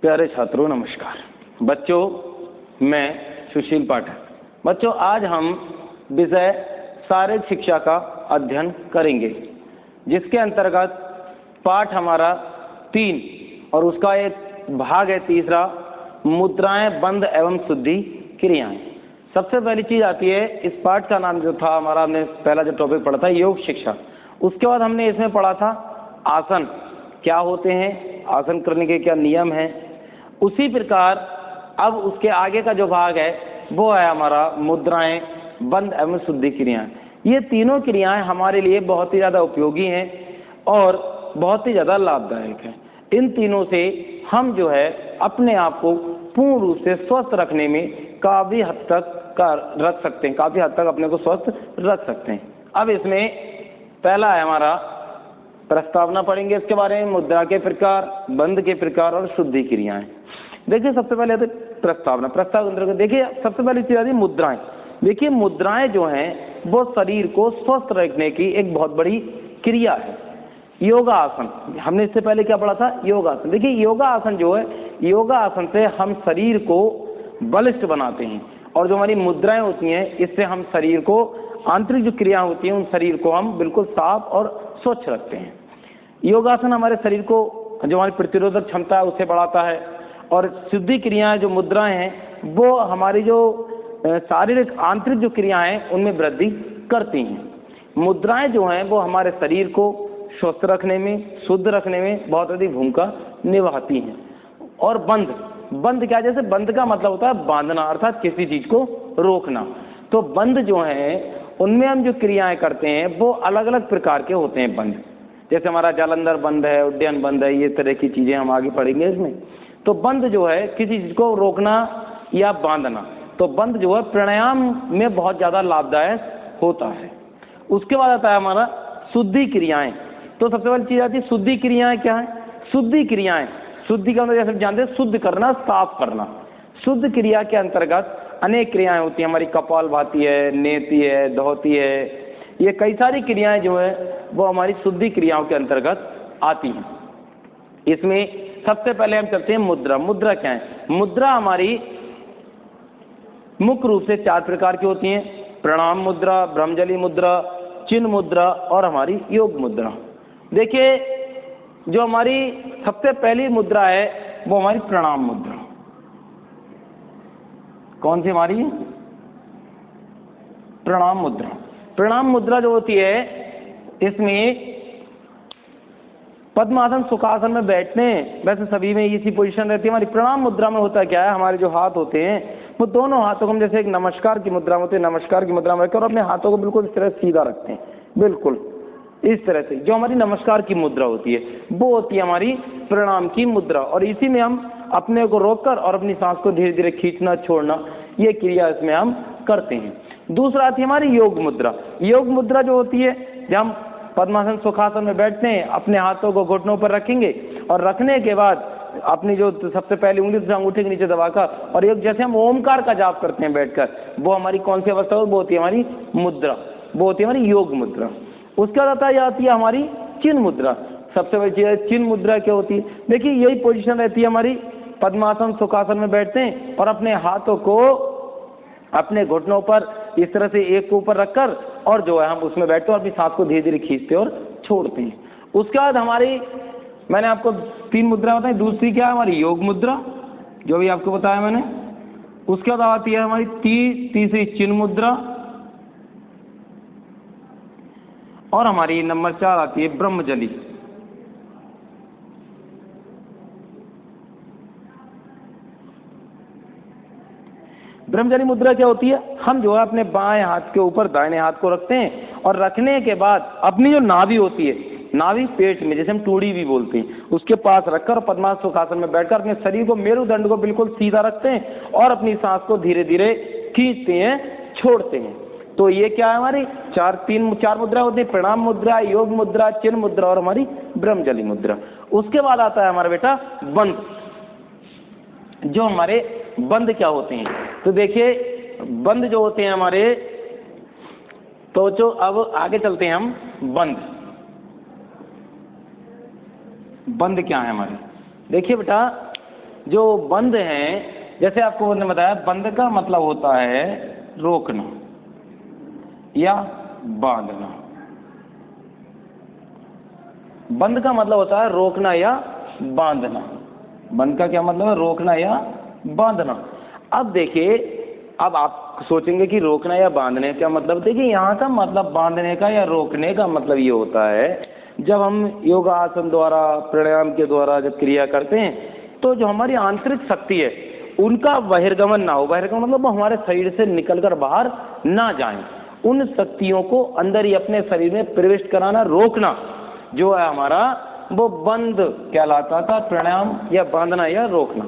प्यारे छात्रों नमस्कार। बच्चों, मैं सुशील पाठक। बच्चों, आज हम विषय शारीरिक शिक्षा का अध्ययन करेंगे, जिसके अंतर्गत पाठ हमारा 3 और उसका एक भाग है तीसरा, मुद्राएं, बंध एवं शुद्धि क्रियाएं। सबसे पहली चीज आती है, इस पाठ का नाम जो था हमारा, हमने पहला जो टॉपिक पढ़ा था योग शिक्षा। उसके बाद हमने इसमें पढ़ा था आसन क्या होते हैं, आसन करने के क्या नियम हैं। उसी प्रकार अब उसके आगे का जो भाग है वो है हमारा मुद्राएं, बंध एवं शुद्धि क्रियाएं। ये तीनों क्रियाएं हमारे लिए बहुत ही ज़्यादा उपयोगी हैं और बहुत ही ज़्यादा लाभदायक हैं। इन तीनों से हम जो है अपने आप को पूर्ण रूप से स्वस्थ रखने में काफ़ी हद तक रख सकते हैं, काफ़ी हद तक अपने को स्वस्थ रख सकते हैं। अब इसमें पहला है हमारा प्रस्तावना पढ़ेंगे इसके बारे में, मुद्रा के प्रकार, बंध के प्रकार और शुद्धि क्रियाएं। देखिए सबसे पहले आते प्रस्तावना। देखिए सबसे पहली चीज आती है मुद्राएं। देखिए मुद्राएं जो हैं वो शरीर को स्वस्थ रखने की एक बहुत बड़ी क्रिया है। योगासन, हमने इससे पहले क्या पढ़ा था, योगासन। देखिए योगासन जो है, योगासन से हम शरीर को बलिष्ठ बनाते हैं और जो हमारी मुद्राएं होती हैं इससे हम शरीर को, आंतरिक जो क्रिया होती हैं उन शरीर को हम बिल्कुल साफ और स्वच्छ रखते हैं। योगासन हमारे शरीर को, जो हमारी प्रतिरोधक क्षमता है उसे बढ़ाता है, और शुद्धि क्रियाएं जो मुद्राएं हैं वो हमारी जो शारीरिक आंतरिक जो क्रियाएं हैं उनमें वृद्धि करती हैं। मुद्राएं जो हैं वो हमारे शरीर को स्वस्थ रखने में, शुद्ध रखने में बहुत अधिक भूमिका निभाती हैं। और बंध, बंध क्या, जैसे बंध का मतलब होता है बांधना, अर्थात किसी चीज को रोकना। तो बंध जो है उनमें हम जो क्रियाएं करते हैं वो अलग अलग प्रकार के होते हैं बंध। जैसे हमारा जालंधर बंध है, उड्डयन बंध है, ये तरह की चीजें हम आगे पढ़ेंगे इसमें। तो बंध जो है किसी चीज को रोकना या बांधना, तो बंध जो है प्राणायाम में बहुत ज्यादा लाभदायक होता है। उसके बाद आता है हमारा शुद्धि क्रियाएं। तो सबसे पहली चीज आती है शुद्धि क्रियाएं। क्या है शुद्धि क्रियाएं? शुद्धि का मतलब जैसे जानते हैं शुद्ध करना, साफ करना। शुद्ध क्रिया के अंतर्गत अनेक क्रियाएं होती हैं। हमारी कपालभाति है, नेति है, धोती है, ये कई सारी क्रियाएं जो है वो हमारी शुद्धि क्रियाओं के अंतर्गत आती हैं। इसमें सबसे पहले हम चलते हैं मुद्रा। मुद्रा क्या है? मुद्रा हमारी मुख्य रूप से 4 प्रकार की होती हैं: प्रणाम मुद्रा, ब्रह्मजली मुद्रा, चिन्ह मुद्रा और हमारी योग मुद्रा। देखिए जो हमारी सबसे पहली मुद्रा है वो हमारी प्रणाम मुद्रा। कौन सी हमारी? प्रणाम मुद्रा। प्रणाम मुद्रा जो होती है इसमें पद्मासन, सुखासन में बैठने, वैसे सभी में इसी पोजीशन रहती है। हमारी प्रणाम मुद्रा में होता क्या है, हमारे जो हाथ होते हैं वो दोनों हाथों को हम जैसे एक नमस्कार की मुद्रा में होते हैं, नमस्कार की मुद्रा में रखकर अपने हाथों को बिल्कुल इस तरह सीधा रखते हैं, बिल्कुल इस तरह से। जो हमारी नमस्कार की मुद्रा होती है वो होती है हमारी प्रणाम की मुद्रा, और इसी में हम अपने को रोककर और अपनी सांस को धीरे धीरे खींचना, छोड़ना, ये क्रिया इसमें हम करते हैं। दूसरा आती है हमारी योग मुद्रा। योग मुद्रा जो होती है, जब हम पद्मासन, सुखासन में बैठते हैं, अपने हाथों को घुटनों पर रखेंगे और रखने के बाद अपनी जो सबसे पहली उंगली से अंगूठे के नीचे दबाकर, और एक जैसे हम ओमकार का जाप करते हैं बैठकर, वो हमारी कौन सी अवस्था हो, वो होती है हमारी मुद्रा, वो होती है हमारी योग मुद्रा। उसके बाद आती है हमारी चिन्ह मुद्रा। सबसे बड़ी चीज है चिन्ह मुद्रा क्या होती है? देखिए यही पोजीशन रहती है हमारी, पद्मासन, सुखासन में बैठते हैं और अपने हाथों को अपने घुटनों पर इस तरह से एक के ऊपर रखकर, और जो है हम उसमें बैठते हैं और अपनी सांस को धीरे धीरे खींचते और छोड़ते हैं। उसके बाद हमारी, मैंने आपको 3 मुद्रा बताई, दूसरी क्या है हमारी योग मुद्रा, जो भी आपको बताया मैंने। उसके बाद आती है हमारी तीसरी चिन्ह मुद्रा, और हमारी नंबर 4 आती है ब्रह्मजली। ब्रह्मजली मुद्रा क्या होती है? हम जो है अपने बाएं हाथ के ऊपर दाहिने हाथ को रखते हैं और रखने के बाद अपनी जो नाभि होती है, नाभि पेट में, जैसे हम टूड़ी भी बोलते हैं, उसके पास रखकर पद्मासन सुखासन में बैठकर अपने शरीर को, मेरुदंड को बिल्कुल सीधा रखते हैं और अपनी सांस को धीरे धीरे खींचते हैं, छोड़ते हैं। तो ये क्या है हमारी 4 मुद्रा होती है: प्रणाम मुद्रा, योग मुद्रा, चिन्ह मुद्रा और हमारी ब्रह्मजली मुद्रा। उसके बाद आता है हमारा बेटा बंध। जो हमारे बंध क्या होते हैं? तो देखिए बंध जो होते हैं हमारे, तो जो अब आगे चलते हैं हम, बंध। बंध क्या है हमारे? देखिए बेटा, जो बंध हैं, जैसे आपको मैंने बताया बंध का मतलब होता है रोकना या बांधना। बंध का मतलब होता है रोकना या बांधना। बंध का क्या मतलब है? रोकना या बांधना। अब देखिए, अब आप सोचेंगे कि रोकना या बांधने का मतलब, देखिए यहाँ का मतलब बांधने का या रोकने का मतलब ये होता है, जब हम योगासन द्वारा, प्राणायाम के द्वारा जब क्रिया करते हैं तो जो हमारी आंतरिक शक्ति है उनका बहिर्गमन ना हो। बहिर्गमन मतलब हमारे शरीर से निकलकर बाहर ना जाएं, उन शक्तियों को अंदर ही अपने शरीर में प्रवेश कराना, रोकना जो है हमारा, वो बंध कहलाता था, प्राणायाम या बांधना या रोकना।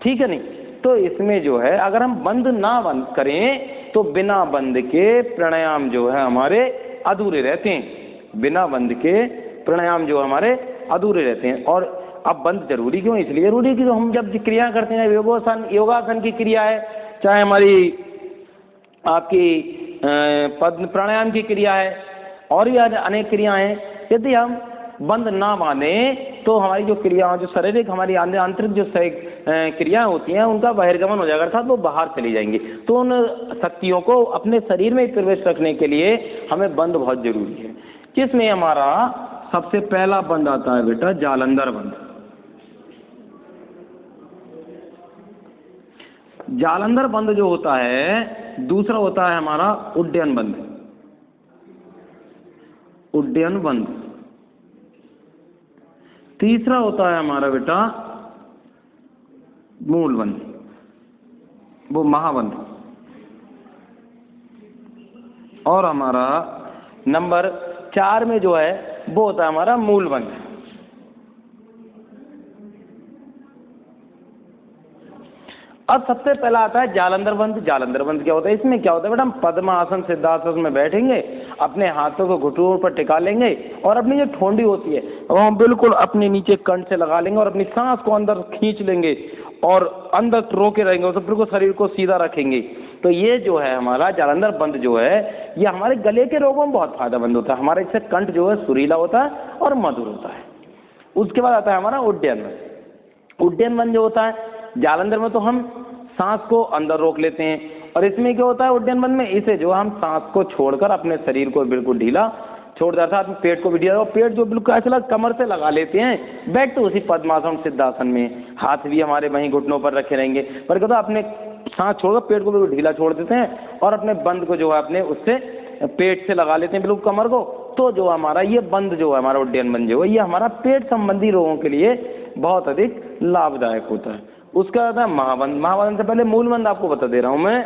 ठीक है नहीं? तो इसमें जो है अगर हम बंद ना बंद करें तो बिना बंद के प्राणायाम जो है हमारे अधूरे रहते हैं। बिना बंद के प्राणायाम जो हमारे अधूरे रहते हैं। और अब बंद जरूरी क्यों? इसलिए जरूरी कि हम जब क्रिया करते हैं, योगासन की क्रिया है, चाहे हमारी आपकी पद्म प्राणायाम की क्रिया है, और भी अनेक क्रियाएं हैं, यदि हम बंद ना माने तो हमारी जो क्रिया, जो शारीरिक हमारी आंतरिक जो क्रिया होती हैं उनका बहिर्गमन हो जाएगा, अर्थात वो बाहर चली जाएंगी। तो उन शक्तियों को अपने शरीर में प्रवेश रखने के लिए हमें बंद बहुत जरूरी है। जिसमें हमारा सबसे पहला बंद आता है बेटा जालंधर बंद। जालंधर बंद जो होता है, दूसरा होता है हमारा उड्डयन बंद। उड्डयन बंद। तीसरा होता है हमारा बेटा मूल बंद, वो महाबंद। और हमारा नंबर 4 में जो है वो होता है हमारा मूल बंद। अब सबसे पहला आता है जालंधर बंद। जालंधर बंद क्या होता है? इसमें क्या होता है बेटा, हम पद्मासन सिद्धासन में बैठेंगे, अपने हाथों को घुटनों पर टिका लेंगे और अपनी जो ठोंडी होती है वो हम बिल्कुल अपने नीचे कंठ से लगा लेंगे और अपनी सांस को अंदर खींच लेंगे और अंदर रोके रहेंगे और बिल्कुल शरीर को सीधा रखेंगे। तो ये जो है हमारा जालंधर बंद जो है, ये हमारे गले के रोगों में बहुत फायदेमंद होता है। हमारे इससे कंठ जो है सुरीला होता है और मधुर होता है। उसके बाद आता है हमारा उड्डयन बंद। उड्डयन बंद जो होता है, जालंधर में तो हम सांस को अंदर रोक लेते हैं, और इसमें क्या होता है उड्डयन बंद में, इसे जो हम सांस को छोड़कर अपने शरीर को बिल्कुल ढीला छोड़ देता है, पेट को भी ढीला, और पेट जो बिल्कुल ऐसा कमर से लगा लेते हैं, बैठ तो उसी पद्मासन सिद्धासन में, हाथ भी हमारे वहीं घुटनों पर रखे रहेंगे, पर क्या होता है अपने सांस छोड़कर पेट को बिल्कुल ढीला छोड़ देते हैं और अपने बंद को जो है अपने उससे पेट से लगा लेते हैं बिल्कुल कमर को। तो जो हमारा ये बंद जो है हमारा उड्डयन बंद जो है, ये हमारा पेट संबंधी रोगों के लिए बहुत अधिक लाभदायक होता है। उसका आता है महाबंद। महाबंद से पहले मूलबंद आपको बता दे रहा हूँ मैं।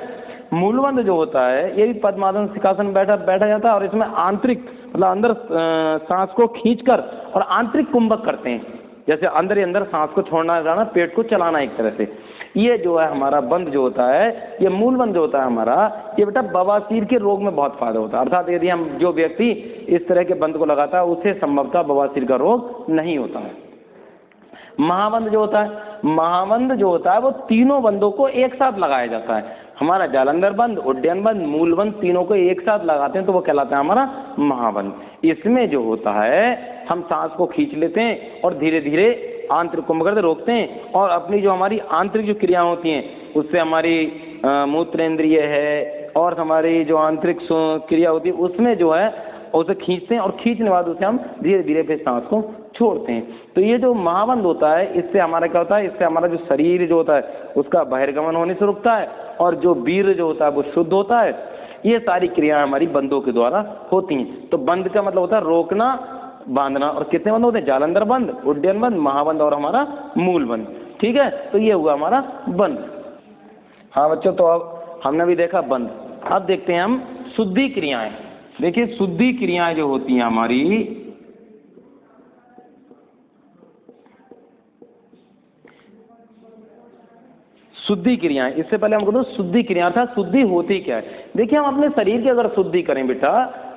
मूलबंद जो होता है ये भी पद्मासन सिंहासन बैठा जाता है, और इसमें आंतरिक मतलब अंदर सांस को खींचकर और आंतरिक कुंभक करते हैं, जैसे अंदर ही अंदर सांस को छोड़ना जाना, पेट को चलाना एक तरह से। ये जो है हमारा बंद जो होता है, ये मूलबंद जो होता है हमारा, ये बेटा बवासीर के रोग में बहुत फायदा होता है। अर्थात यदि हम जो व्यक्ति इस तरह के बंद को लगाता है उसे संभवतः बवासीर का रोग नहीं होता है। महाबंद जो होता है, महाबंद जो होता है वो तीनों बंदों को एक साथ लगाया जाता है। हमारा जालंधर बंद, उड्डयन बंद, मूलबंद, तीनों को एक साथ लगाते हैं तो वो कहलाता है हमारा महाबंद। इसमें जो होता है हम सांस को खींच लेते हैं और धीरे धीरे आंतरिक कुंभक रोकते हैं, और अपनी जो हमारी आंतरिक जो क्रिया होती हैं उससे हमारी मूत्रेंद्रिय है और हमारी जो आंतरिक क्रिया होती है उसमें जो है उसे खींचते हैं, और खींचने के बाद उसे हम धीरे धीरे फिर सांस को छोड़ते हैं। तो ये जो महाबंद होता है इससे हमारा क्या होता है, इससे हमारा जो शरीर जो होता है उसका बहिर्गमन होने से रुकता है, और जो वीर्य जो होता है वो शुद्ध होता है। ये सारी क्रियाएं हमारी बंदों के द्वारा होती हैं। तो बंद का मतलब होता है रोकना, बांधना। और कितने बंद होते हैं? जालंधर बंद, उड्डयन बंद, महाबंद और हमारा मूल बंद। ठीक है, तो ये हुआ हमारा बंद। हाँ बच्चों, तो अब हमने भी देखा बंद। अब देखते हैं हम शुद्धि क्रियाएं। देखिए शुद्धि क्रियाएं जो होती हैं हमारी, शुद्धि क्रियाएं, इससे पहले हमको तो शुद्धि क्रिया अर्थात शुद्धि होती क्या है। देखिए हम अपने शरीर की अगर शुद्धि करें बेटा,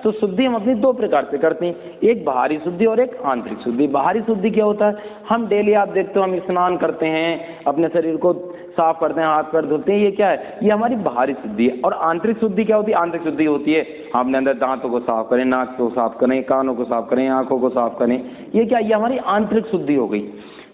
तो शुद्धि हम अपनी दो प्रकार से करते हैं, एक बाहरी शुद्धि और एक आंतरिक शुद्धि। बाहरी शुद्धि क्या होता है, हम डेली आप देखते हो हम स्नान करते हैं, अपने शरीर को साफ करते हैं, हाथ पैर धोते हैं, ये क्या है, ये हमारी बाहरी शुद्धि है। और आंतरिक शुद्धि क्या होती है? आंतरिक शुद्धि होती है हम अपने अंदर दांतों को साफ करें, नाक को साफ करें, कानों को साफ करें, आंखों को साफ करें, ये क्या, ये हमारी आंतरिक शुद्धि हो गई।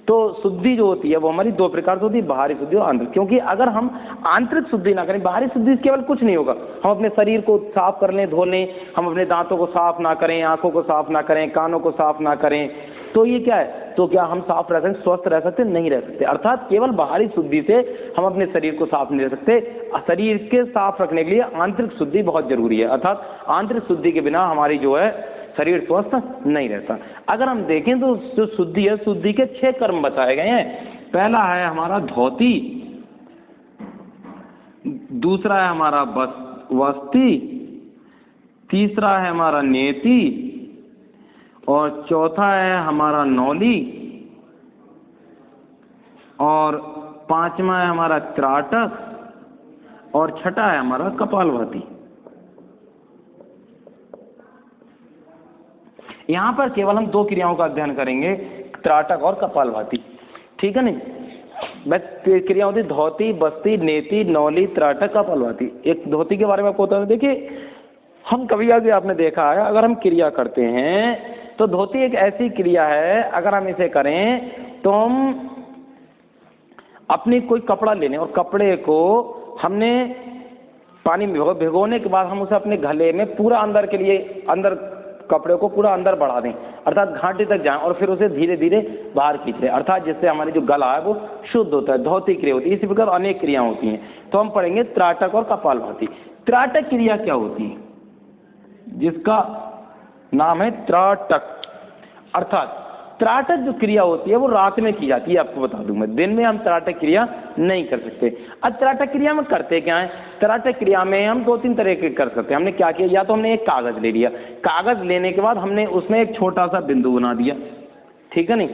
तो शुद्धि जो होती है वो हमारी दो प्रकार से होती है, बाहरी शुद्धि और आंतरिक। क्योंकि अगर हम आंतरिक शुद्धि ना करें, बाहरी शुद्धि केवल कुछ नहीं होगा, हम अपने शरीर को साफ कर लें, धो लें, हम अपने दांतों को साफ ना करें, आंखों को साफ ना करें, कानों को साफ ना करें, तो ये क्या है, तो क्या हम साफ रह सकते, स्वस्थ रह सकते, नहीं रह सकते। अर्थात केवल बाहरी शुद्धि से हम अपने शरीर को साफ नहीं रख सकते, शरीर के साफ रखने के लिए आंतरिक शुद्धि बहुत जरूरी है। अर्थात आंतरिक शुद्धि के बिना हमारी जो है शरीर स्वस्थ नहीं रहता। अगर हम देखें तो जो शुद्धि है, शुद्धि के 6 कर्म बताए गए हैं। पहला है हमारा धोती, दूसरा है हमारा वस्ती, तीसरा है हमारा नेति, और चौथा है हमारा नौली, और पांचवा है हमारा त्राटक, और छठा है हमारा कपालभाति। यहां पर केवल हम 2 क्रियाओं का अध्ययन करेंगे, त्राटक और कपालभाति, ठीक है नहीं। बस क्रिया होती धोती, बस्ती, नेति, नौली, त्राटक, कपालभाति। एक धोती के बारे में आपको बता दें, देखिए हम कभी आगे आपने देखा है, अगर हम क्रिया करते हैं तो धोती एक ऐसी क्रिया है, अगर हम इसे करें तो हम अपनी कोई कपड़ा लेने और कपड़े को हमने पानी में भिगोने के बाद हम उसे अपने गले में पूरा अंदर के लिए, अंदर कपड़े को पूरा अंदर बढ़ा दें, अर्थात घाटी तक जाएं, और फिर उसे धीरे धीरे बाहर खींच लें, अर्थात जिससे हमारी जो गला है वो शुद्ध होता है, धोती क्रिया होती है। इसी प्रकार अनेक क्रिया होती हैं। तो हम पढ़ेंगे त्राटक और कपालभाति। त्राटक क्रिया क्या होती है, जिसका नाम है त्राटक, अर्थात त्राटक जो क्रिया होती है वो रात में की जाती है। आपको बता दूं मैं, दिन में हम त्राटक क्रिया नहीं कर सकते। अब त्राटक क्रिया में करते क्या है, त्राटक क्रिया में हम 2-3 तरह के कर सकते हैं। हमने क्या किया, या तो हमने एक कागज ले लिया, कागज लेने के बाद हमने उसमें एक छोटा सा बिंदु बना दिया, ठीक है नहीं,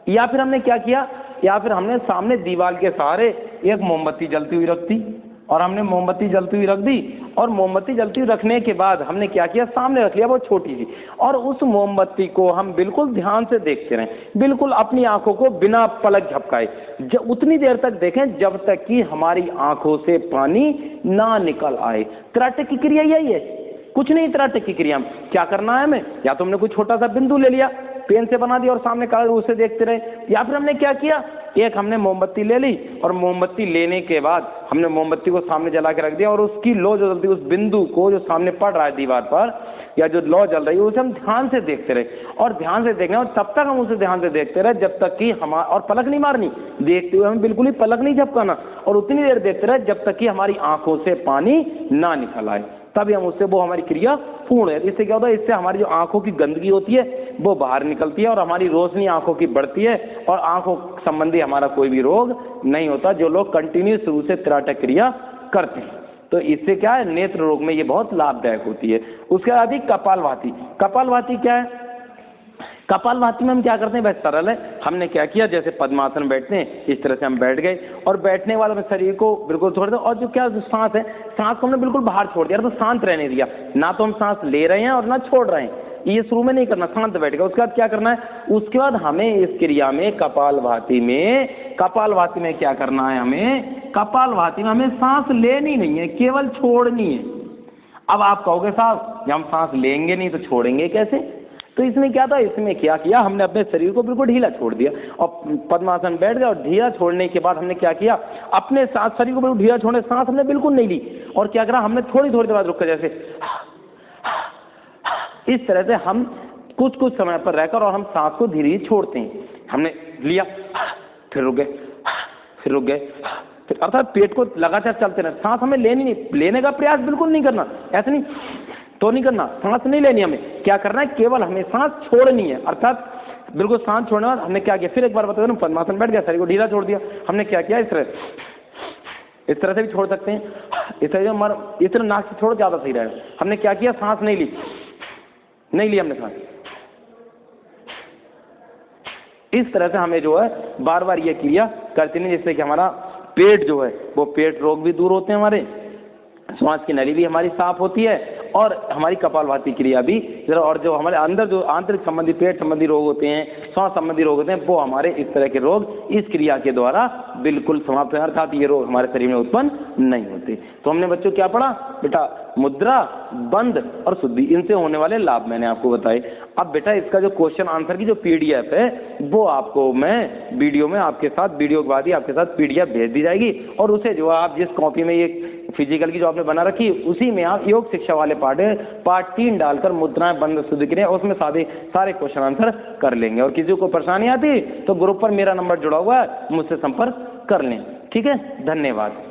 या फिर हमने क्या किया, या फिर हमने सामने दीवार के सहारे एक मोमबत्ती जलती हुई रख दी, और हमने मोमबत्ती जलती हुई रख दी, और मोमबत्ती जलती हुई रखने के बाद हमने क्या किया, सामने रख लिया वो छोटी सी, और उस मोमबत्ती को हम बिल्कुल ध्यान से देखते रहें, बिल्कुल अपनी आंखों को बिना पलक झपकाए उतनी देर तक देखें जब तक कि हमारी आंखों से पानी ना निकल आए। त्राटक की क्रिया यही है, कुछ नहीं। त्राटक की क्रिया में क्या करना है हमें, या तो हमने कोई छोटा सा बिंदु ले लिया, पेन से बना दिया और सामने कागज उसे देखते रहे, या फिर हमने क्या किया, एक हमने मोमबत्ती ले ली, और मोमबत्ती लेने के बाद हमने मोमबत्ती को सामने जला के रख दिया, और उसकी लौ जो जलती है, उस बिंदु को जो सामने पड़ रहा है दीवार पर, या जो लौ जल रही है, उसे हम ध्यान से देखते रहे, और ध्यान से देखना, और तब तक हम उसे ध्यान से देखते रहे जब तक कि और पलक नहीं मारनी, देखते हुए हमें बिल्कुल ही पलक नहीं झपकाना, और उतनी देर देखते रहे जब तक कि हमारी आंखों से पानी ना निकल आए, तभी हम उससे वो हमारी क्रिया पूर्ण है। इससे क्या होता है, इससे हमारी जो आंखों की गंदगी होती है वो बाहर निकलती है, और हमारी रोशनी आंखों की बढ़ती है, और आंखों संबंधी हमारा कोई भी रोग नहीं होता, जो लोग कंटिन्यू शुरू से त्राटक क्रिया करते हैं। तो इससे क्या है, नेत्र रोग में ये बहुत लाभदायक होती है। उसके बाद ही कपालभाति। कपालभाति क्या है, कपालभाति में हम क्या करते हैं, बहुत सरल है। हमने क्या किया, जैसे पद्मासन बैठते हैं इस तरह से हम बैठ गए, और बैठने वाले में शरीर को बिल्कुल छोड़ दो, और जो क्या जो सांस है, सांस को हमने बिल्कुल बाहर छोड़ दिया, तो शांत रहने दिया, ना तो हम सांस ले रहे हैं और ना छोड़ रहे हैं, ये शुरू में नहीं करना, शांत बैठ गए। उसके बाद क्या करना है, उसके बाद हमें इस क्रिया में कपालभाति में क्या करना है, हमें कपालभाति में हमें सांस लेनी नहीं है, केवल छोड़नी है। अब आप कहोगे साहब जब हम सांस लेंगे नहीं तो छोड़ेंगे कैसे, तो इसमें क्या था, इसमें क्या किया, हमने अपने शरीर को बिल्कुल ढीला छोड़ दिया, और पद्मासन बैठ गया, और ढीला छोड़ने के बाद हमने क्या किया, अपने सांस शरीर को बिल्कुल ढीला छोड़ने, सांस हमने बिल्कुल नहीं ली, और क्या करा, हमने थोड़ी देर बाद रुक कर जैसे इस तरह से हम कुछ समय पर रहकर, और हम सांस को धीरे धीरे छोड़ते हैं। हमने लिया, फिर रुक गए, फिर रुक गए, फिर, अर्थात पेट को लगातार चलते रहे, सांस हमें लेनी नहीं, लेने का प्रयास बिल्कुल नहीं करना, ऐसा नहीं तो नहीं करना, सांस नहीं लेनी, हमें क्या करना है, केवल हमें सांस छोड़नी है, अर्थात बिल्कुल सांस छोड़ने के बाद हमने क्या किया, फिर एक बार बता दूं, पद्मासन बैठ गया, शरीर को ढीला छोड़ दिया, हमने क्या किया, इस तरह से भी छोड़ सकते हैं, इस तरह नाक से छोड़ो, ज्यादा सही रहेगा। हमने क्या किया, सांस नहीं ली हमने सांस, इस तरह से हमें जो है बार बार ये क्रिया करती नहीं, जिससे कि हमारा पेट जो है वो पेट रोग भी दूर होते हैं, हमारे श्वास की नली भी हमारी साफ होती है, और हमारी कपालभाति क्रिया भी जरा, और जो हमारे अंदर जो आंतरिक संबंधी पेट संबंधी रोग होते हैं, श्वास संबंधी रोग होते हैं, वो हमारे इस तरह के रोग इस क्रिया के द्वारा बिल्कुल समाप्त हो, अर्थात ये रोग हमारे शरीर में उत्पन्न नहीं होते। तो हमने बच्चों क्या पढ़ा बेटा, मुद्रा, बंध और शुद्धि, इनसे होने वाले लाभ मैंने आपको बताए। अब बेटा इसका जो क्वेश्चन आंसर की जो पीडीएफ है वो आपको मैं वीडियो में आपके साथ, वीडियो के बाद ही आपके साथ पीडीएफ भेज दी जाएगी, और उसे जो आप जिस कॉपी में ये फिजिकल की जो आपने बना रखी उसी में आप योग शिक्षा वाले पार्ट 3 डालकर मुद्राएं, बंध, शुद्धि क्रिया, उसमें सारे क्वेश्चन आंसर कर लेंगे। और किसी को परेशानी आती तो ग्रुप पर मेरा नंबर जुड़ा हुआ है, मुझसे संपर्क कर लें। ठीक है, धन्यवाद।